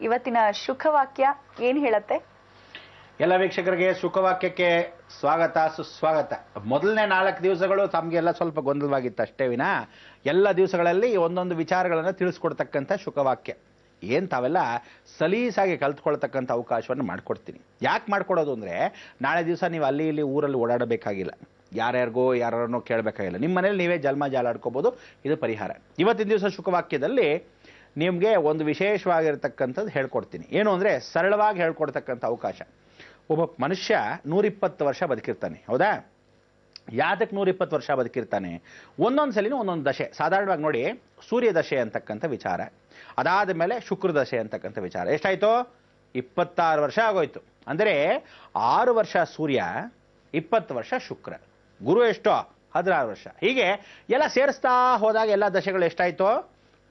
ಇವತ್ತಿನ ಶುಕವಾಕ್ಯ ಏನ್ ಹೇಳತ್ತೆ? ಎಲ್ಲ ವೀಕ್ಷಕರಿಗೆ ಶುಕವಾಕ್ಯಕ್ಕೆ ಸ್ವಾಗತ ಸುಸ್ವಾಗತ. ಮೊದಲನೇ 4 ದಿವಸಗಳು ತಮಗೆಲ್ಲ ಸ್ವಲ್ಪ ಗೊಂದಲವಾಗಿತ್ತು ಅಷ್ಟೇ ವಿನ ಎಲ್ಲ ದಿವಸಗಳಲ್ಲಿ ಒಂದೊಂದು ವಿಚಾರಗಳನ್ನು ತಿಳಿಸ್ಕೊಡ್ತಕ್ಕಂಥ ಶುಕವಾಕ್ಯ ಏನ್ ತಾವೆಲ್ಲ ಸಲೀಸಾಗಿ ಕಲ್ತ್ಕೊಳ್ತಕ್ಕಂಥ ಅವಕಾಶವನ್ನು ಮಾಡ್ಕೊಡ್ತೀನಿ. ಯಾಕೆ ಮಾಡ್ಕೊಡೋದು ಅಂದ್ರೆ ನಾಳೆ ದಿವಸ ನೀವು ಅಲ್ಲಿ ಇಲ್ಲಿ ಊರಲ್ಲಿ ಓಡಾಡಬೇಕಾಗಿಲ್ಲ, ಯಾರನ್ನೋ ಕೇಳಬೇಕಾಗಿಲ್ಲ, ನಿಮ್ಮ ಮನೇಲಿ ನೀವೇ ಜನ್ಮ ಜಾಲಾಡ್ಕೋಬಹುದು. ಇದು ಪರಿಹಾರ. ಇವತ್ತಿನ ದಿವಸ ಶುಕವಾಕ್ಯದಲ್ಲಿ ನಿಮಗೆ ಒಂದು ವಿಶೇಷವಾಗಿರ್ತಕ್ಕಂಥದ್ದು ಹೇಳ್ಕೊಡ್ತೀನಿ. ಏನು ಅಂದ್ರೆ ಸರಳವಾಗಿ ಹೇಳ್ಕೊಡ್ತಕ್ಕಂಥ ಅವಕಾಶ. ಒಬ್ಬ ಮನುಷ್ಯ 120 ವರ್ಷ ಬದುಕಿರ್ತಾನೆ, ಹೌದಾ? ಯಾತಕ್ಕೆ 120 ವರ್ಷ ಬದುಕಿರ್ತಾನೆ? ಒಂದೊಂದು ಸಲಿನೂ ಒಂದೊಂದು ದಶೆ. ಸಾಧಾರಣವಾಗಿ ನೋಡಿ, ಸೂರ್ಯ ದಶೆ ಅಂತಕ್ಕಂಥ ವಿಚಾರ, ಅದಾದ ಮೇಲೆ ಶುಕ್ರ ದಶೆ ಅಂತಕ್ಕಂಥ ವಿಚಾರ. ಎಷ್ಟಾಯ್ತು? 26 ವರ್ಷ ಆಗೋಯ್ತು. ಅಂದರೆ 6 ವರ್ಷ ಸೂರ್ಯ, 20 ವರ್ಷ ಶುಕ್ರ, ಗುರು ಎಷ್ಟೋ 16 ವರ್ಷ. ಹೀಗೆ ಎಲ್ಲ ಸೇರಿಸ್ತಾ ಹೋದಾಗ ಎಲ್ಲ ದಶೆಗಳು ಎಷ್ಟಾಯ್ತು?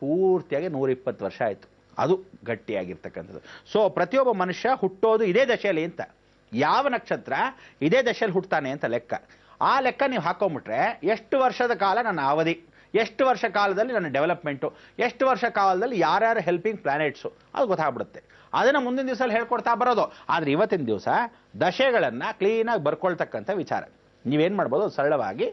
ಪೂರ್ತಿಯಾಗಿ 120 ವರ್ಷ ಆಯ್ತು. ಅದು ಗಟ್ಟಿಯಾಗಿರ್ತಕ್ಕಂಥದ್ದು. ಸೊ ಪ್ರತಿಯೊಬ್ಬ ಮನುಷ್ಯ ಹುಟ್ಟೋದು ಇದೇ ದಶೆಯಲ್ಲಿ ಅಂತ, ಯಾವ ನಕ್ಷತ್ರ ಇದೇ ದಶೆಯಲ್ಲಿ ಹುಟ್ಟುತ್ತಾನೆ ಅಂತ ಲೆಕ್ಕ. ಆ ಲೆಕ್ಕ ನೀವು ಹಾಕೊಂಡ್ಬಿಟ್ರೆ ಎಷ್ಟು ವರ್ಷದ ಕಾಲ ನನ್ನ ಅವಧಿ, ಎಷ್ಟು ವರ್ಷ ಕಾಲದಲ್ಲಿ ನನ್ನ ಡೆವಲಪ್ಮೆಂಟು, ಎಷ್ಟು ವರ್ಷ ಕಾಲದಲ್ಲಿ ಯಾರ್ಯಾರು ಹೆಲ್ಪಿಂಗ್ ಪ್ಲಾನೆಟ್ಸು, ಅದು ಗೊತ್ತಾಗ್ಬಿಡುತ್ತೆ. ಅದನ್ನು ಮುಂದಿನ ದಿವಸ ಹೇಳ್ಕೊಡ್ತಾ ಬರೋದು. ಆದರೆ ಇವತ್ತಿನ ದಿವಸ ದಶೆಗಳನ್ನು ಕ್ಲೀನಾಗಿ ಬರ್ಕೊಳ್ತಕ್ಕಂಥ ವಿಚಾರ. ನೀವೇನು ಮಾಡ್ಬೋದು? ಸರಳವಾಗಿ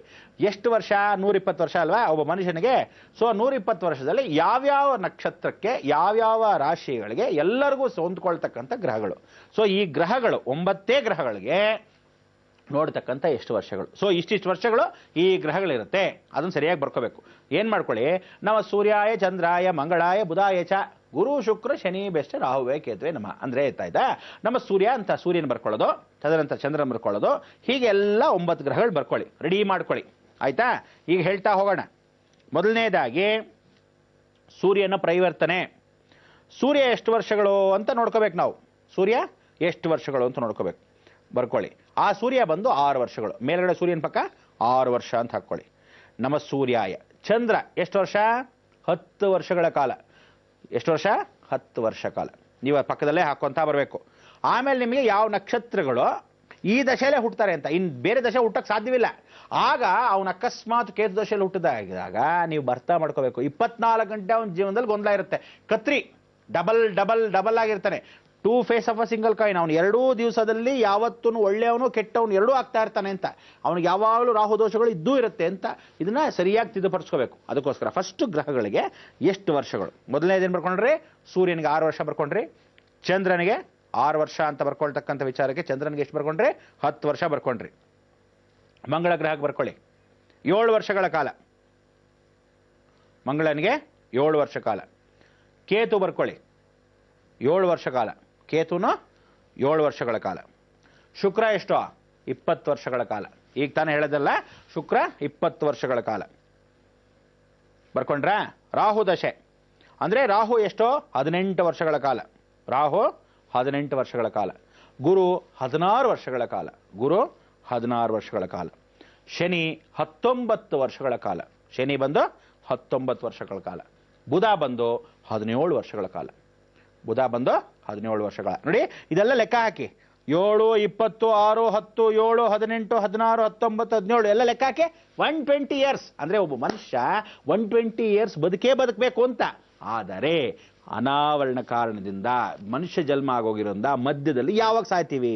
ಎಷ್ಟು ವರ್ಷ? 120 ವರ್ಷ ಅಲ್ವಾ ಒಬ್ಬ ಮನುಷ್ಯನಿಗೆ. ಸೊ 120 ವರ್ಷದಲ್ಲಿ ಯಾವ್ಯಾವ ನಕ್ಷತ್ರಕ್ಕೆ, ಯಾವ್ಯಾವ ರಾಶಿಗಳಿಗೆ ಎಲ್ಲರಿಗೂ ಹೊಂದ್ಕೊಳ್ತಕ್ಕಂಥ ಗ್ರಹಗಳು. ಸೊ ಈ ಗ್ರಹಗಳು 9 ಗ್ರಹಗಳಿಗೆ ನೋಡ್ತಕ್ಕಂಥ ಎಷ್ಟು ವರ್ಷಗಳು. ಸೊ ಇಷ್ಟಿಷ್ಟು ವರ್ಷಗಳು ಈ ಗ್ರಹಗಳಿರುತ್ತೆ. ಅದನ್ನು ಸರಿಯಾಗಿ ಬರ್ಕೋಬೇಕು. ಏನು ಮಾಡ್ಕೊಳ್ಳಿ, ನಮ್ಮ ಸೂರ್ಯಾಯ ಚಂದ್ರಾಯ ಮಂಗಳಾಯ ಬುಧಾಯ ಚ ಗುರು ಶುಕ್ರ ಶನಿ ಬೆಸ್ಟ್ ರಾಹುವೇ ಕೇತುವೆ ನಮ ಅಂದ್ರೆ ಆಯ್ತಾ. ನಮ್ಮ ಸೂರ್ಯ ಅಂತ ಸೂರ್ಯನ ಬರ್ಕೊಳ್ಳೋದು, ತದನಂತರ ಚಂದ್ರನ ಬರ್ಕೊಳ್ಳೋದು, ಹೀಗೆಲ್ಲ 9 ಗ್ರಹಗಳು ಬರ್ಕೊಳ್ಳಿ, ರೆಡಿ ಮಾಡ್ಕೊಳ್ಳಿ. ಆಯ್ತಾ? ಈಗ ಹೇಳ್ತಾ ಹೋಗೋಣ. ಮೊದಲನೇದಾಗಿ ಸೂರ್ಯನ ಪರಿವರ್ತನೆ. ಸೂರ್ಯ ಎಷ್ಟು ವರ್ಷಗಳು ಅಂತ ನೋಡ್ಕೋಬೇಕು ನಾವು. ಸೂರ್ಯ ಎಷ್ಟು ವರ್ಷಗಳು ಅಂತ ನೋಡ್ಕೋಬೇಕು, ಬರ್ಕೊಳ್ಳಿ. ಆ ಸೂರ್ಯ ಬಂದು 6 ವರ್ಷಗಳು. ಮೇಲ್ಗಡೆ ಸೂರ್ಯನ ಪಕ್ಕ 6 ವರ್ಷ ಅಂತ ಹಾಕ್ಕೊಳ್ಳಿ. ನಮ್ಮ ಸೂರ್ಯಾಯ ಚಂದ್ರ ಎಷ್ಟು ವರ್ಷ? 10 ವರ್ಷಗಳ ಕಾಲ. ಎಷ್ಟು ವರ್ಷ? 10 ವರ್ಷ ಕಾಲ. ನೀವು ಪಕ್ಕದಲ್ಲೇ ಹಾಕೊಂತ ಬರಬೇಕು. ಆಮೇಲೆ ನಿಮಗೆ ಯಾವ ನಕ್ಷತ್ರಗಳು ಈ ದಶೆಯಲ್ಲೇ ಹುಟ್ಟುತ್ತಾರೆ ಅಂತ, ಇನ್ನು ಬೇರೆ ದಶೆ ಹುಟ್ಟಕ್ಕೆ ಸಾಧ್ಯವಿಲ್ಲ. ಆಗ ಅವನ ಅಕಸ್ಮಾತ್ ಕೇತು ದಶೆಯಲ್ಲಿ ಹುಟ್ಟಿದಾಗ ನೀವು ಬರ್ತಾ ಮಾಡ್ಕೋಬೇಕು. 24 ಗಂಟೆ ಅವನ ಜೀವನದಲ್ಲಿ ಗೊಂದಲ ಇರುತ್ತೆ. ಕತ್ರಿ ಡಬಲ್ ಡಬಲ್ ಡಬಲ್ ಆಗಿರ್ತಾನೆ. 2 face of a single coin. ಅವನು 2 ದಿವಸದಲ್ಲಿ ಯಾವತ್ತೂ ಒಳ್ಳೆಯವನು ಕೆಟ್ಟವನು ಎರಡೂ ಆಗ್ತಾ ಇರ್ತಾನೆ ಅಂತ. ಅವನಿಗೆ ಯಾವಾಗಲೂ ರಾಹು ದೋಷಗಳು ಇದ್ದೂ ಇರುತ್ತೆ ಅಂತ. ಇದನ್ನ ಸರಿಯಾಗಿ ತಿದ್ದುಪಡಿಸ್ಕೋಬೇಕು. ಅದಕ್ಕೋಸ್ಕರ ಫಸ್ಟ್ ಗ್ರಹಗಳಿಗೆ ಎಷ್ಟು ವರ್ಷಗಳು. ಮೊದಲನೇದೇನು ಬರ್ಕೊಂಡ್ರಿ? ಸೂರ್ಯನಿಗೆ 6 ವರ್ಷ ಬರ್ಕೊಂಡ್ರಿ. ಚಂದ್ರನಿಗೆ 6 ವರ್ಷ ಅಂತ ಬರ್ಕೊಳ್ತಕ್ಕಂಥ ವಿಚಾರಕ್ಕೆ ಚಂದ್ರನಿಗೆ ಎಷ್ಟು ಬರ್ಕೊಂಡ್ರಿ? 10 ವರ್ಷ ಬರ್ಕೊಂಡ್ರಿ. ಮಂಗಳ ಗ್ರಹಕ್ಕೆ ಬರ್ಕೊಳ್ಳಿ, 7 ವರ್ಷಗಳ ಕಾಲ. ಮಂಗಳನಿಗೆ 7 ವರ್ಷ ಕಾಲ. ಕೇತು ಬರ್ಕೊಳ್ಳಿ, 7 ವರ್ಷ ಕಾಲ. ಕೇತುನು 7 ವರ್ಷಗಳ ಕಾಲ. ಶುಕ್ರ ಎಷ್ಟು? 20 ವರ್ಷಗಳ ಕಾಲ. ಈಗ ತಾನೇ ಹೇಳೋದಲ್ಲ, ಶುಕ್ರ 20 ವರ್ಷಗಳ ಕಾಲ ಬರ್ಕೊಂಡ್ರ. ರಾಹು ದಶೆ ಅಂದ್ರೆ ರಾಹು ಎಷ್ಟೋ? 18 ವರ್ಷಗಳ ಕಾಲ. ರಾಹು 18 ವರ್ಷಗಳ ಕಾಲ. ಗುರು 16 ವರ್ಷಗಳ ಕಾಲ. ಗುರು 16 ವರ್ಷಗಳ ಕಾಲ. ಶನಿ 19 ವರ್ಷಗಳ ಕಾಲ. ಶನಿ ಬಂದು 19 ವರ್ಷಗಳ ಕಾಲ. ಬುಧ ಬಂದು 17 ವರ್ಷಗಳ ಕಾಲ. ಬುಧ ಬಂದು 17 ವರ್ಷಗಳ. ನೋಡಿ, ಇದೆಲ್ಲ ಲೆಕ್ಕ ಹಾಕಿ. 7, 20, 6, 10, 7, 18, 16, 19, 17 ಎಲ್ಲ ಲೆಕ್ಕ ಹಾಕಿ 120 ಇಯರ್ಸ್. ಅಂದ್ರೆ ಒಬ್ಬ ಮನುಷ್ಯ 120 ಇಯರ್ಸ್ ಬದುಕಬೇಕು ಅಂತ. ಆದರೆ ಅನಾವರಣ ಕಾರಣದಿಂದ ಮನುಷ್ಯ ಜನ್ಮ ಆಗೋಗಿರೋದ್ರಿಂದ ಮಧ್ಯದಲ್ಲಿ ಯಾವಾಗ ಸಾಯ್ತೀವಿ?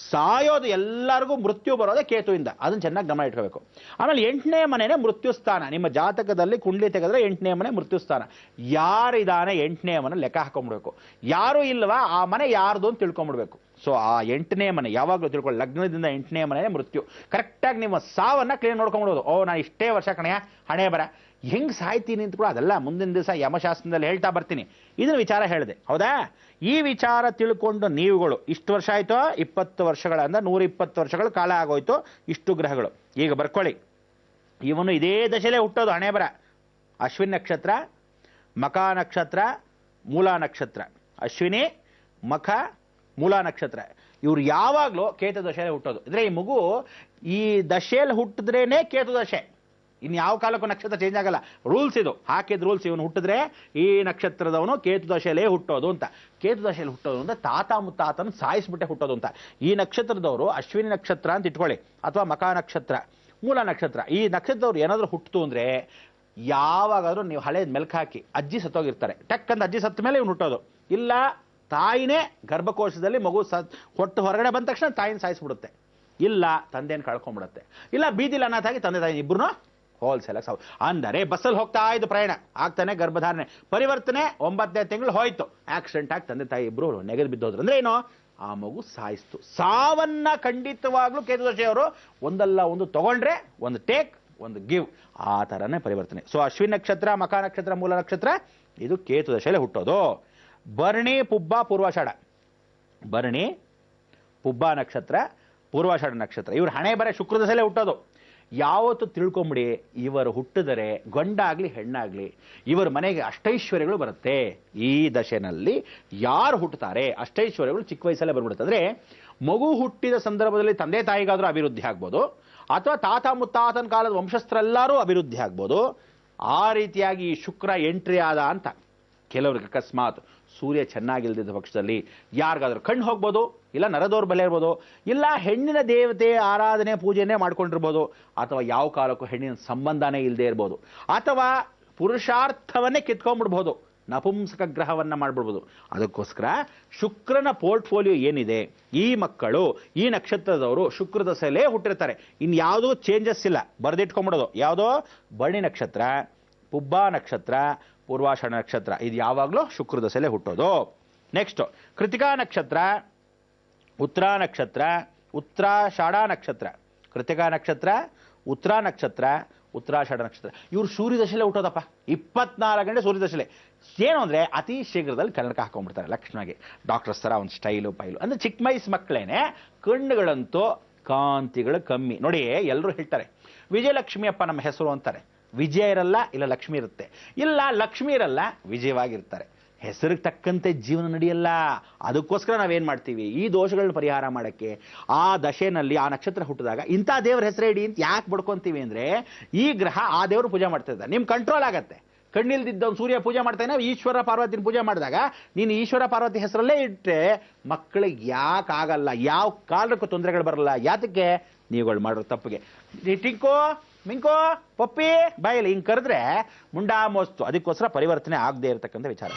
ಸಾಯೋದು ಎಲ್ಲರಿಗೂ ಮೃತ್ಯು ಬರೋದೇ ಕೇತುವಿಂದ. ಅದನ್ನು ಚೆನ್ನಾಗಿ ಗಮನ ಇಟ್ಕೋಬೇಕು. ಆಮೇಲೆ 8ನೇ ಮನೆನೇ ಮೃತ್ಯು ಸ್ಥಾನ. ನಿಮ್ಮ ಜಾತಕದಲ್ಲಿ ಕುಂಡ್ಲಿ ತೆಗೆದ್ರೆ 8ನೇ ಮನೆ ಮೃತ್ಯು ಸ್ಥಾನ. ಯಾರಿದಾನೆ 8ನೇ ಮನೆ ಲೆಕ್ಕ ಹಾಕೊಂಡ್ಬಿಡ್ಬೇಕು. ಯಾರು ಇಲ್ವಾ ಆ ಮನೆ ಯಾರ್ದು ಅಂತ ತಿಳ್ಕೊಂಡ್ಬಿಡ್ಬೇಕು. ಸೊ ಆ 8ನೇ ಮನೆ ಯಾವಾಗಲೂ ತಿಳ್ಕೊಳ್ಳಿ. ಲಗ್ನದಿಂದ 8ನೇ ಮನೆ ಮೃತ್ಯು. ಕರೆಕ್ಟಾಗಿ ನಿಮ್ಮ ಸಾವನ್ನ ಕ್ಲೀನ್ ನೋಡ್ಕೊಂಡ್ಬಿಡೋದು. ನಾನು ಇಷ್ಟೇ ವರ್ಷ ಕಣೆಯ ಹಣೆ ಬರ, ಹೆಂಗ್ ಸಾಯ್ತೀನಿ ಅಂತ ಕೂಡ ಅದೆಲ್ಲ ಮುಂದಿನ ದಿವಸ ಯಮಶಾಸ್ತ್ರದಲ್ಲಿ ಹೇಳ್ತಾ ಬರ್ತೀನಿ. ಇದನ್ನ ವಿಚಾರ ಹೇಳಿದೆ, ಹೌದಾ? ಈ ವಿಚಾರ ತಿಳ್ಕೊಂಡು ನೀವುಗಳು ಇಷ್ಟು ವರ್ಷ ಆಯ್ತು, 20 ವರ್ಷಗಳ ಅಂದ್ರೆ 120 ವರ್ಷಗಳ ಕಾಲ ಆಗೋಯ್ತು. ಇಷ್ಟು ಗ್ರಹಗಳು ಈಗ ಬರ್ಕೊಳ್ಳಿ. ಇವನು ಇದೇ ದಶೆಲೇ ಹುಟ್ಟೋದು. ಹಣೆ ಬರ ಅಶ್ವಿನಿ ನಕ್ಷತ್ರ, ಮಖ ನಕ್ಷತ್ರ, ಮೂಲ ನಕ್ಷತ್ರ. ಅಶ್ವಿನಿ, ಮಖ, ಮೂಲ ನಕ್ಷತ್ರ. ಇವ್ರು ಯಾವಾಗಲೂ ಕೇತು ದಶೆಯಲ್ಲಿ ಹುಟ್ಟೋದು. ಅಂದ್ರೆ ಈ ಮಗು ಈ ದಶೆಯಲ್ಲಿ ಹುಟ್ಟಿದ್ರೇನೆ ಕೇತು ದಶೆ. ಇನ್ನು ಯಾವ ಕಾಲಕ್ಕೂ ನಕ್ಷತ್ರ ಚೇಂಜ್ ಆಗಲ್ಲ. ರೂಲ್ಸ್ ಇದು, ಹಾಕಿದ ರೂಲ್ಸ್. ಇವನು ಹುಟ್ಟಿದ್ರೆ ಈ ನಕ್ಷತ್ರದವನು ಕೇತು ದಶೆಯಲ್ಲೇ ಹುಟ್ಟೋದು ಅಂತ. ಕೇತು ದಶೆಯಲ್ಲಿ ಹುಟ್ಟೋದು ಅಂದ್ರೆ ತಾತ ಮುತ್ತಾತನ ಸಾಯಿಸ್ಬಿಟ್ಟೆ ಹುಟ್ಟೋದು ಅಂತ. ಈ ನಕ್ಷತ್ರದವರು ಅಶ್ವಿನಿ ನಕ್ಷತ್ರ ಅಂತ ಇಟ್ಕೊಳ್ಳಿ, ಅಥವಾ ಮಖ ನಕ್ಷತ್ರ, ಮೂಲ ನಕ್ಷತ್ರ. ಈ ನಕ್ಷತ್ರದವ್ರು ಏನಾದರೂ ಹುಟ್ಟಿತು ಅಂದ್ರೆ ಯಾವಾಗಾದ್ರೂ ನೀವು ಹಳೇದ್ ಮೆಲ್ಕ್ ಹಾಕಿ, ಅಜ್ಜಿ ಸತ್ತೋಗಿರ್ತಾರೆ, ಟಕ್ಕಂದ ಅಜ್ಜಿ ಸತ್ತ ಮೇಲೆ ಇವನು ಹುಟ್ಟೋದು. ಇಲ್ಲ ತಾಯಿನೇ ಗರ್ಭಕೋಶದಲ್ಲಿ ಮಗು ಹೊಟ್ಟು ಹೊರಗಡೆ ಬಂದ ತಕ್ಷಣ ತಾಯಿನ ಸಾಯಿಸ್ಬಿಡುತ್ತೆ, ಇಲ್ಲ ತಂದೆಯನ್ನು ಕಳ್ಕೊಂಡ್ಬಿಡುತ್ತೆ, ಇಲ್ಲ ಬೀದಿಲಿ ಅನಾಥ ಆಗಿ ತಂದೆ ತಾಯಿ ಇಬ್ರು ಹೋಲ್ಸೇಲ್ ಸಾವು. ಅಂದರೆ ಬಸ್ಸಲ್ಲಿ ಹೋಗ್ತಾ ಇದ್ದು ಪ್ರಯಾಣ ಆಗ್ತಾನೆ ಗರ್ಭಧಾರಣೆ ಪರಿವರ್ತನೆ 9ನೇ ತಿಂಗಳು ಹೋಯ್ತು, ಆಕ್ಸಿಡೆಂಟ್ ಆಗಿ ತಂದೆ ತಾಯಿ ಇಬ್ರು ನೆಗೆದು ಬಿದ್ದೋದ್ರು. ಅಂದ್ರೆ ಏನು, ಆ ಮಗು ಸಾಯಿಸ್ತು. ಸಾವನ್ನ ಖಂಡಿತವಾಗ್ಲೂ ಕೇತುದಶೆಯವರು ಒಂದಲ್ಲ ಒಂದು ತಗೊಂಡ್ರೆ, ಒಂದು ಟೇಕ್ ಒಂದು ಗಿವ್, ಆ ಥರನೇ ಪರಿವರ್ತನೆ. ಸೊ ಅಶ್ವಿನ್ ನಕ್ಷತ್ರ, ಮಖ ನಕ್ಷತ್ರ, ಮೂಲ ನಕ್ಷತ್ರ ಇದು ಕೇತುದಶೆಯಲ್ಲಿ ಹುಟ್ಟೋದು. ಭರಣಿ, ಪುಬ್ಬ, ಪೂರ್ವಾಷಾಢ. ಭರಣಿ, ಪುಬ್ಬ ನಕ್ಷತ್ರ, ಪೂರ್ವಾಷಾಢ ನಕ್ಷತ್ರ ಇವ್ರು ಹಣೆ ಬರೆ ಶುಕ್ರದಶೆಯಲ್ಲೇ ಹುಟ್ಟೋದು. ಯಾವತ್ತು ತಿಳ್ಕೊಂಬಿಡಿ, ಇವರು ಹುಟ್ಟಿದರೆ ಗಂಡಾಗ್ಲಿ ಹೆಣ್ಣಾಗ್ಲಿ ಇವರ ಮನೆಗೆ ಅಷ್ಟೈಶ್ವರ್ಯಗಳು ಬರುತ್ತೆ. ಈ ದಶೆನಲ್ಲಿ ಯಾರು ಹುಟ್ಟುತ್ತಾರೆ ಅಷ್ಟೈಶ್ವರ್ಯಗಳು ಚಿಕ್ಕ ವಯಸ್ಸಲ್ಲೇ ಬರ್ಬಿಡುತ್ತೆ. ಅಂದ್ರೆ ಮಗು ಹುಟ್ಟಿದ ಸಂದರ್ಭದಲ್ಲಿ ತಂದೆ ತಾಯಿಗಾದ್ರೂ ಅಭಿವೃದ್ಧಿ ಆಗ್ಬೋದು, ಅಥವಾ ತಾತ ಮುತ್ತಾತನ ಕಾಲದ ವಂಶಸ್ಥರೆಲ್ಲರೂ ಅಭಿವೃದ್ಧಿ ಆಗ್ಬೋದು. ಆ ರೀತಿಯಾಗಿ ಈ ಶುಕ್ರ ಎಂಟ್ರಿ ಆದ ಅಂತ. ಕೆಲವ್ರಿಗೆ ಅಕಸ್ಮಾತ್ ಸೂರ್ಯ ಚೆನ್ನಾಗಿಲ್ದಿದ್ದ ಪಕ್ಷದಲ್ಲಿ ಯಾರಿಗಾದ್ರೂ ಕಣ್ಣು ಹೋಗ್ಬೋದು, ಇಲ್ಲ ನರದೌರ್ಬಲ್ಯ ಇರ್ಬೋದು, ಇಲ್ಲ ಹೆಣ್ಣಿನ ದೇವತೆ ಆರಾಧನೆ ಪೂಜೆನೇ ಮಾಡ್ಕೊಂಡಿರ್ಬೋದು, ಅಥವಾ ಯಾವ ಕಾಲಕ್ಕೂ ಹೆಣ್ಣಿನ ಸಂಬಂಧನೇ ಇಲ್ಲದೆ ಇರ್ಬೋದು, ಅಥವಾ ಪುರುಷಾರ್ಥವನ್ನೇ ಕಿತ್ಕೊಂಡ್ಬಿಡ್ಬೋದು, ನಪುಂಸಕ ಗ್ರಹವನ್ನ ಮಾಡ್ಬಿಡ್ಬೋದು. ಅದಕ್ಕೋಸ್ಕರ ಶುಕ್ರನ ಪೋರ್ಟ್ಫೋಲಿಯೋ ಏನಿದೆ, ಈ ಮಕ್ಕಳು ಈ ನಕ್ಷತ್ರದವರು ಶುಕ್ರದಶೆಯಲ್ಲೇ ಹುಟ್ಟಿರ್ತಾರೆ. ಇನ್ಯಾವುದೂ ಚೇಂಜಸ್ ಇಲ್ಲ, ಬರೆದಿಟ್ಕೊಂಡ್ಬಿಡೋದು. ಯಾವುದೋ ಭರಣಿ ನಕ್ಷತ್ರ, ಪುಬ್ಬ ನಕ್ಷತ್ರ, ಪೂರ್ವಾಷಾಢ ನಕ್ಷತ್ರ ಇದು ಯಾವಾಗಲೂ ಶುಕ್ರದಶೆಯಲ್ಲೇ ಹುಟ್ಟೋದು. ನೆಕ್ಸ್ಟ್ ಕೃತಿಕಾ ನಕ್ಷತ್ರ, ಉತ್ತರ ನಕ್ಷತ್ರ, ಉತ್ತರಾಷಾಢ ನಕ್ಷತ್ರ. ಕೃತಿಕಾ ನಕ್ಷತ್ರ, ಉತ್ತರ ನಕ್ಷತ್ರ, ಉತ್ತರಾಷಾಢ ನಕ್ಷತ್ರ ಇವ್ರು ಸೂರ್ಯದಶೆಯಲ್ಲೇ ಹುಟ್ಟೋದಪ್ಪ. 24 ಗಂಟೆ ಸೂರ್ಯದಶೆಯಲ್ಲೇ. ಏನು ಅಂದ್ರೆ ಅತಿ ಶೀಘ್ರದಲ್ಲಿ ಕನ್ನಡಕ ಹಾಕೊಂಡ್ಬಿಡ್ತಾರೆ ಲಕ್ಷ್ಮಣಗೆ. ಡಾಕ್ಟರ್ಸ್ ತರ ಒಂದು ಸ್ಟೈಲು ಪೈಲು. ಅಂದ್ರೆ ಚಿಕ್ಕ ವಯಸ್ಸು ಮಕ್ಕಳೇನೆ, ಕಣ್ಣುಗಳಂತೂ ಕಾಂತಿಗಳು ಕಮ್ಮಿ. ನೋಡಿ ಎಲ್ಲರೂ ಹೇಳ್ತಾರೆ ವಿಜಯಲಕ್ಷ್ಮಿ ಅಪ್ಪ ನಮ್ಮ ಹೆಸರು ಅಂತಾರೆ. ವಿಜಯ ಇರಲ್ಲ, ಇಲ್ಲ ಲಕ್ಷ್ಮಿ ಇರುತ್ತೆ, ಇಲ್ಲ ಲಕ್ಷ್ಮಿ ಇರಲ್ಲ, ವಿಜಯವಾಗಿರ್ತಾರೆ. ಹೆಸರಿಗೆ ತಕ್ಕಂತೆ ಜೀವನ ನಡೆಯಲ್ಲ. ಅದಕ್ಕೋಸ್ಕರ ನಾವೇನ್ ಮಾಡ್ತೀವಿ, ಈ ದೋಷಗಳನ್ನ ಪರಿಹಾರ ಮಾಡಕ್ಕೆ ಆ ದಶೆನಲ್ಲಿ ಆ ನಕ್ಷತ್ರ ಹುಟ್ಟಿದಾಗ ಇಂಥ ದೇವ್ರ ಹೆಸರೇ ಇಡಿ ಅಂತ ಯಾಕೆ ಬಡ್ಕೊಂತೀವಿ ಅಂದ್ರೆ, ಈ ಗ್ರಹ ಆ ದೇವರು ಪೂಜೆ ಮಾಡ್ತಾ ಇದ್ದ, ನಿಮ್ ಕಂಟ್ರೋಲ್ ಆಗತ್ತೆ. ಕಣ್ಣಿಲ್ದಿದ್ದ ಸೂರ್ಯ ಪೂಜೆ ಮಾಡ್ತಾನೆ, ಈಶ್ವರ ಪಾರ್ವತಿನ ಪೂಜೆ ಮಾಡಿದಾಗ ನೀನು ಈಶ್ವರ ಪಾರ್ವತಿ ಹೆಸರಲ್ಲೇ ಇಟ್ಟರೆ ಮಕ್ಕಳಿಗೆ ಯಾಕೆ ಆಗಲ್ಲ, ಯಾವ ಕಾಲಕ್ಕೂ ತೊಂದರೆಗಳು ಬರಲ್ಲ. ಯಾತಕ್ಕೆ, ನೀವುಗಳು ಮಾಡೋ ತಪ್ಪಿಗೆ. ಟಿಂಕೋ ಮಿಂಕೋ ಪಪ್ಪಿ ಬಾಯಲ್ಲಿ ಹಿಂಗೆ ಕರೆದ್ರೆ ಮುಂಡಾ ಮೋಸ್ತು. ಅದಕ್ಕೋಸ್ಕರ ಪರಿವರ್ತನೆ ಆಗದೆ ಇರತಕ್ಕಂಥ ವಿಚಾರ.